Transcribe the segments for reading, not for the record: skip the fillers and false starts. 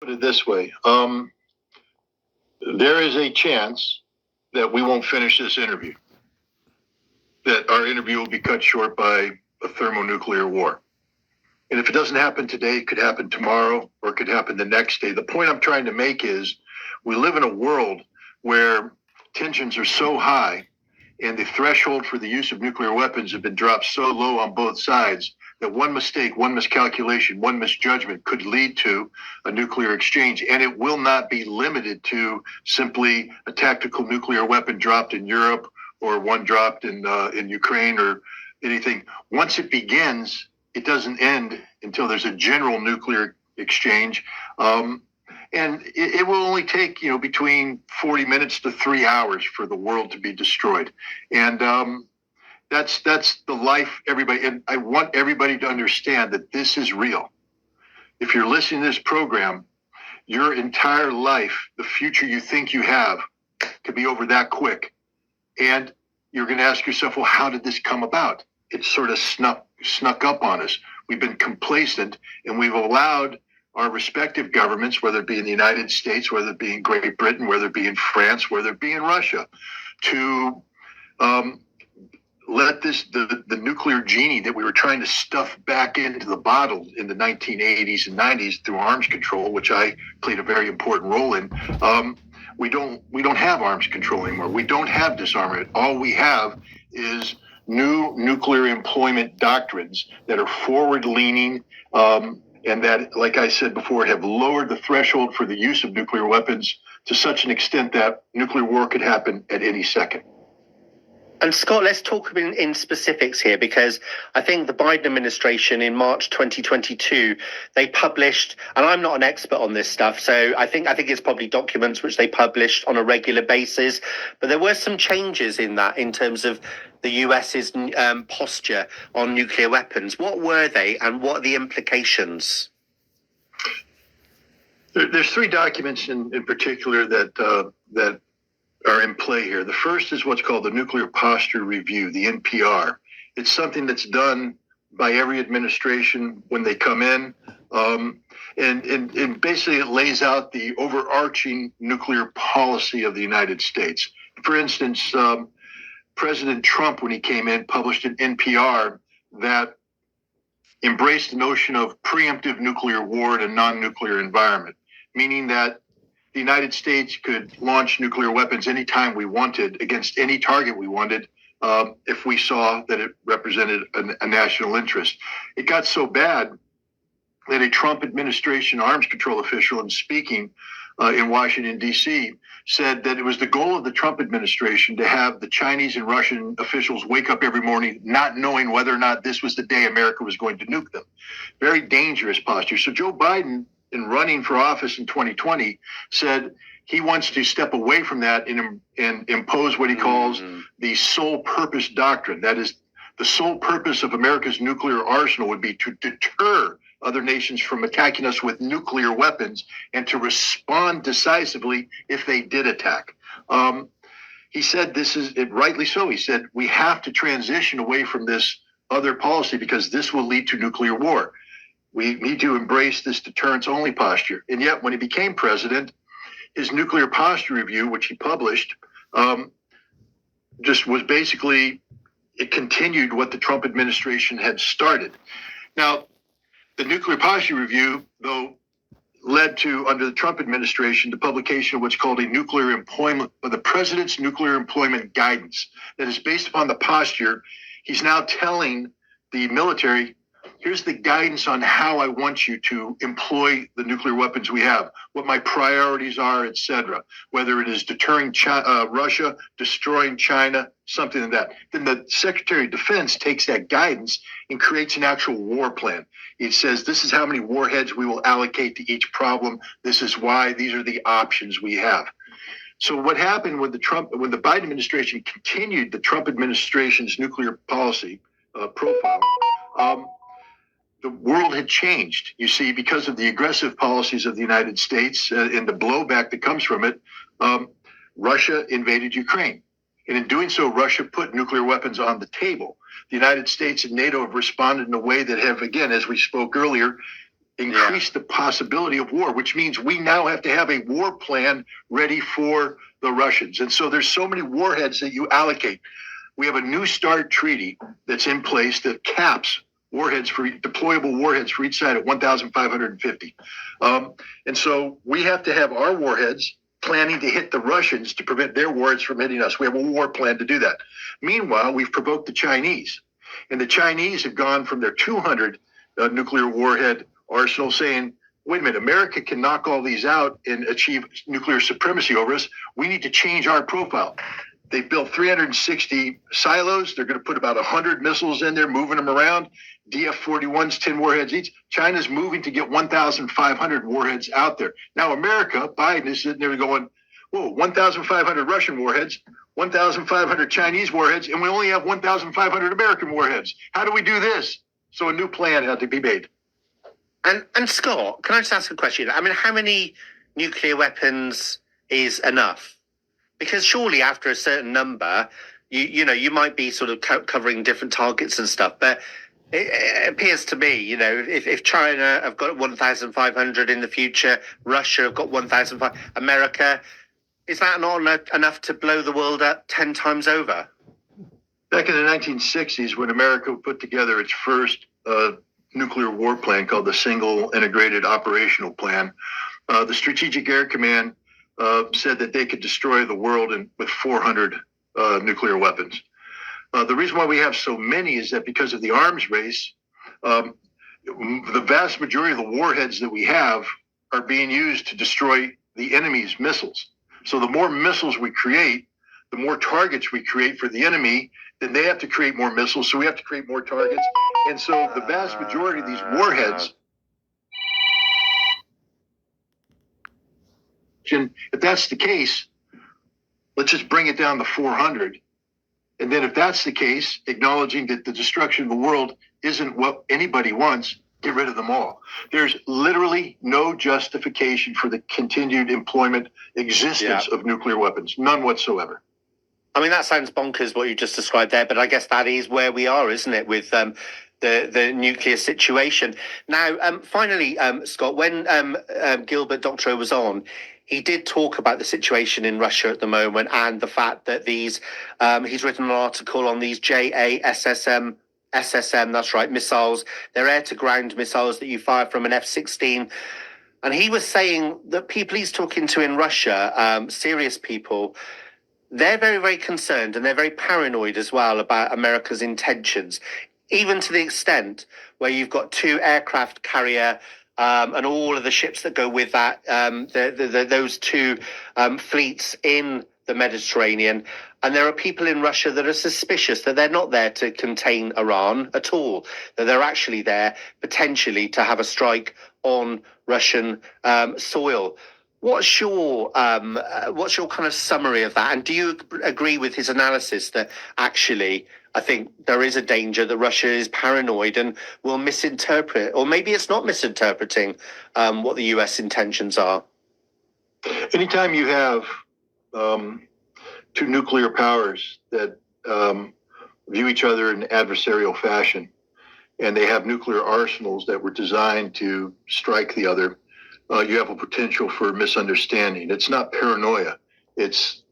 Put it this way. There is a chance that we won't finish this interview, that our interview will be cut short by a thermonuclear war. And if it doesn't happen today, it could happen tomorrow, or it could happen the next day. The point I'm trying to make is we live in a world where tensions are so high and the threshold for the use of nuclear weapons have been dropped so low on both sides that one mistake, one miscalculation, one misjudgment could lead to a nuclear exchange. And it will not be limited to simply a tactical nuclear weapon dropped in Europe or one dropped in Ukraine or anything. Once it begins, it doesn't end until there's a general nuclear exchange. And it will only take, between 40 minutes to 3 hours for the world to be destroyed. And that's the life everybody, and I want everybody to understand that this is real. If you're listening to this program, your entire life, the future you think you have, could be over that quick. And you're going to ask yourself, well, how did this come about? It sort of snuck up on us. We've been complacent, and we've allowed our respective governments, whether it be in the United States, whether it be in Great Britain, whether it be in France, whether it be in Russia, to let the nuclear genie that we were trying to stuff back into the bottle in the 1980s and 90s through arms control, which I played a very important role in. We don't have arms control anymore. We don't have disarmament. All we have is new nuclear employment doctrines that are forward-leaning, and that, like I said before, have lowered the threshold for the use of nuclear weapons to such an extent that nuclear war could happen at any second. And Scott, let's talk in specifics here, because I think the Biden administration in March 2022, they published, and I'm not an expert on this stuff, so I think it's probably documents which they published on a regular basis, but there were some changes in that in terms of the US's posture on nuclear weapons. What were they, and what are the implications? There's three documents in particular that are in play here. The first is what's called the Nuclear Posture Review, the NPR. It's something that's done by every administration when they come in. And basically it lays out the overarching nuclear policy of the United States. For instance, President Trump, when he came in, published an NPR that embraced the notion of preemptive nuclear war in a non-nuclear environment, meaning that the United States could launch nuclear weapons anytime we wanted against any target we wanted if we saw that it represented a national interest. It got so bad that a Trump administration arms control official, in speaking in Washington, D.C., said that it was the goal of the Trump administration to have the Chinese and Russian officials wake up every morning not knowing whether or not this was the day America was going to nuke them. Very dangerous posture. So Joe Biden, in running for office in 2020, said he wants to step away from that and impose what he calls the sole purpose doctrine. That is, the sole purpose of America's nuclear arsenal would be to deter other nations from attacking us with nuclear weapons and to respond decisively if they did attack. He said this is it, rightly so. He said we have to transition away from this other policy because this will lead to nuclear war. We need to embrace this deterrence-only posture. And yet, when he became president, his Nuclear Posture Review, which he published, just was basically, it continued what the Trump administration had started. Now, the Nuclear Posture Review, though, led to, under the Trump administration, the publication of what's called the President's Nuclear Employment Guidance, that is based upon the posture. He's now telling the military, here's the guidance on how I want you to employ the nuclear weapons we have, what my priorities are, etc. Whether it is deterring Russia, destroying China, something like that. Then the Secretary of Defense takes that guidance and creates an actual war plan. It says, this is how many warheads we will allocate to each problem. This is why. These are the options we have. So what happened when the Biden administration continued the Trump administration's nuclear policy profile, the world had changed, you see, because of the aggressive policies of the United States and the blowback that comes from it. Russia invaded Ukraine. And in doing so, Russia put nuclear weapons on the table. The United States and NATO have responded in a way that have, again, as we spoke earlier, increase the possibility of war, which means we now have to have a war plan ready for the Russians. And so there's so many warheads that you allocate. We have a New START treaty that's in place that caps warheads for deployable warheads for each side at 1,550. And so we have to have our warheads planning to hit the Russians to prevent their warheads from hitting us. We have a war plan to do that. Meanwhile, we've provoked the Chinese, and the Chinese have gone from their 200 nuclear warhead arsenal saying, wait a minute, America can knock all these out and achieve nuclear supremacy over us. We need to change our profile. They built 360 silos. They're going to put about 100 missiles in there, moving them around. DF-41s, 10 warheads each. China's moving to get 1,500 warheads out there. Now, America, Biden is sitting there going, whoa, 1,500 Russian warheads, 1,500 Chinese warheads, and we only have 1,500 American warheads. How do we do this? So a new plan had to be made. And Scott, can I just ask a question? I mean, how many nuclear weapons is enough? Because surely after a certain number, you might be sort of covering different targets and stuff. But it appears to me, if China have got 1,500 in the future, Russia have got 1,500, America, is that not enough to blow the world up 10 times over? Back in the 1960s, when America put together its first nuclear war plan called the Single Integrated Operational Plan, the Strategic Air Command said that they could destroy the world with 400 nuclear weapons. The reason why we have so many is that because of the arms race, the vast majority of the warheads that we have are being used to destroy the enemy's missiles. So the more missiles we create, the more targets we create for the enemy, then they have to create more missiles, so we have to create more targets. And so the vast majority of these warheads, if that's the case, let's just bring it down to 400. And then if that's the case, acknowledging that the destruction of the world isn't what anybody wants, get rid of them all. There's literally no justification for the continued existence of nuclear weapons, none whatsoever. I mean, that sounds bonkers what you just described there, but I guess that is where we are, isn't it, with the nuclear situation. Now, finally, Scott, when Gilbert Doctorow was on, he did talk about the situation in Russia at the moment and the fact that he's written an article on these JASSM, that's right, missiles. They're air-to-ground missiles that you fire from an F-16. And he was saying that people he's talking to in Russia, serious people, they're very, very concerned and they're very paranoid as well about America's intentions, even to the extent where you've got 2 aircraft carrier and all of the ships that go with that, those 2 fleets in the Mediterranean. And there are people in Russia that are suspicious that they're not there to contain Iran at all, that they're actually there potentially to have a strike on Russian soil. What's your kind of summary of that? And do you agree with his analysis that actually, I think there is a danger that Russia is paranoid and will misinterpret, or maybe it's not misinterpreting what the US intentions are? Anytime you have 2 nuclear powers that view each other in adversarial fashion, and they have nuclear arsenals that were designed to strike the other, you have a potential for misunderstanding. It's not paranoia.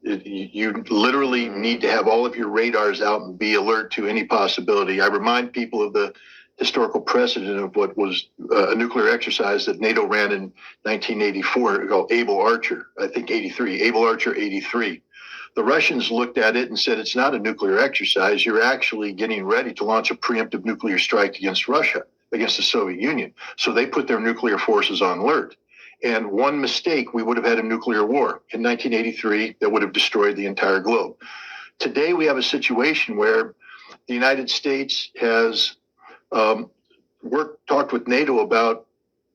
You literally need to have all of your radars out and be alert to any possibility. I remind people of the historical precedent of what was a nuclear exercise that NATO ran in 1984 called Able Archer, I think 83, Able Archer 83. The Russians looked at it and said, it's not a nuclear exercise. You're actually getting ready to launch a preemptive nuclear strike against Russia, against the Soviet Union. So they put their nuclear forces on alert. And one mistake, we would have had a nuclear war in 1983 that would have destroyed the entire globe. Today, we have a situation where the United States has talked with NATO about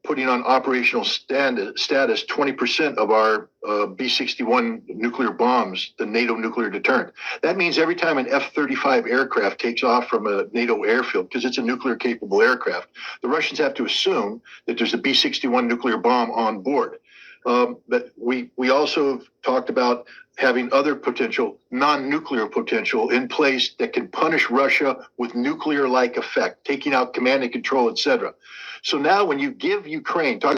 putting on operational status 20% of our B-61 nuclear bombs, the NATO nuclear deterrent. That means every time an F-35 aircraft takes off from a NATO airfield, because it's a nuclear-capable aircraft, the Russians have to assume that there's a B-61 nuclear bomb on board. But we also have talked about having other potential, non-nuclear potential in place that can punish Russia with nuclear-like effect, taking out command and control, etc. So now when you give Ukraine, talk